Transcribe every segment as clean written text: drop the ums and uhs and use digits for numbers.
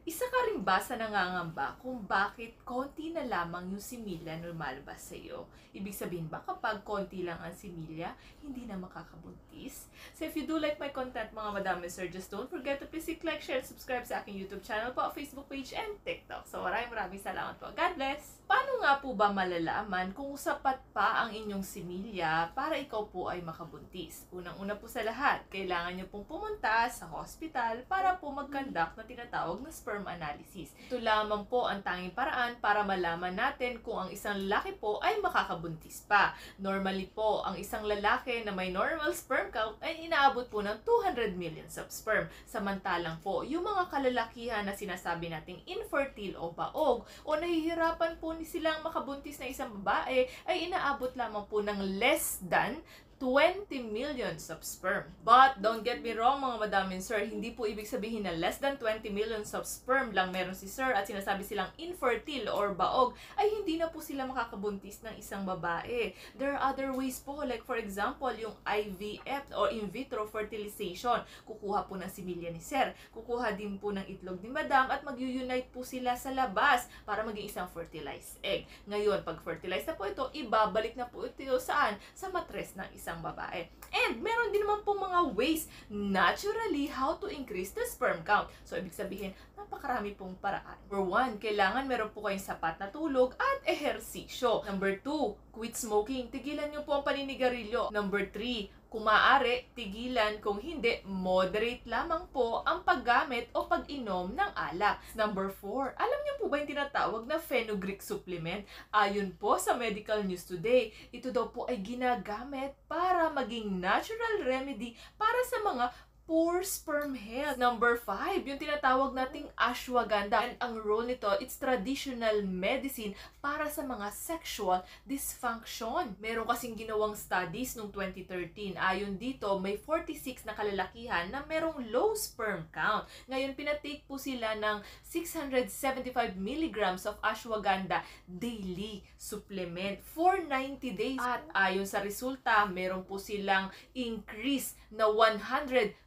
Isa ka rin ba sa nangangamba kung bakit konti na lamang yung similya na lumalabas sa iyo? Ibig sabihin ba kapag konti lang ang similya, hindi na makakabuntis? So if you do like my content mga madam and sir, just don't forget to please click like, share, subscribe sa aking YouTube channel po, Facebook page, and TikTok. So maraming salamat po. God bless! Paano nga po ba malalaman kung sapat pa ang inyong similya para ikaw po ay makabuntis? Unang-una po sa lahat, kailangan nyo pong pumunta sa hospital para po mag-conduct na tinatawag na sperm analysis. Ito lamang po ang tanging paraan para malaman natin kung ang isang lalaki po ay makakabuntis pa. Normally po, ang isang lalaki na may normal sperm count ay inaabot po ng 200 millions of sperm. Samantalang po, yung mga kalalakihan na sinasabi nating infertile o baog o nahihirapan po ni silang makabuntis na isang babae ay inaabot lamang po ng less than 20 millions of sperm. But don't get me wrong mga madam and sir, hindi po ibig sabihin na less than 20 millions of sperm lang meron si sir at sinasabi silang infertile or baog ay hindi na po sila makakabuntis ng isang babae. There are other ways po, like for example yung IVF or in vitro fertilization. Kukuha po ng similya ni sir, kukuha din po ng itlog ni madam at mag-unite po sila sa labas para maging isang fertilized egg. Ngayon, pag fertilized na po ito, ibabalik na po ito saan? Sa matres ng isang babae. And meron din naman po mga ways naturally how to increase the sperm count. So, ibig sabihin, napakarami pong paraan. Number 1, kailangan meron po kayong sapat na tulog at ehersisyo. Number 2, quit smoking. Tigilan niyo po ang paninigarilyo. Number 3, kung maaari, tigilan. Kung hindi, moderate lamang po ang paggamit o pag-inom ng alak. Number 4, alam niyo po ba yung tinatawag na fenugreek supplement? Ayon po sa Medical News Today, ito daw po ay ginagamit para maging natural remedy para sa mga poor sperm health. Number 5, yung tinatawag nating ashwagandha. And ang role nito, it's traditional medicine para sa mga sexual dysfunction. Meron kasing ginawang studies noong 2013. Ayon dito, may 46 na kalalakihan na merong low sperm count. Ngayon, pinatake po sila ng 675 milligrams of ashwagandha daily supplement for 90 days. At ayon sa resulta, meron po silang increase na 167%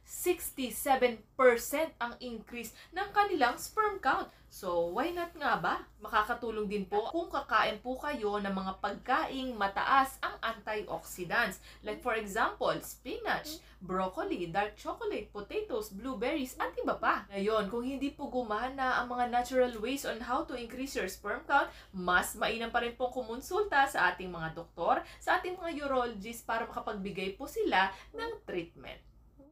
ang increase ng kanilang sperm count. So, why not nga ba? Makakatulong din po kung kakain po kayo ng mga pagkaing mataas ang antioxidants. Like for example, spinach, broccoli, dark chocolate, potatoes, blueberries, at iba pa. Ngayon, kung hindi po gumana ang mga natural ways on how to increase your sperm count, mas mainam pa rin pong kumonsulta sa ating mga doktor, sa ating mga urologist para makapagbigay po sila ng treatment.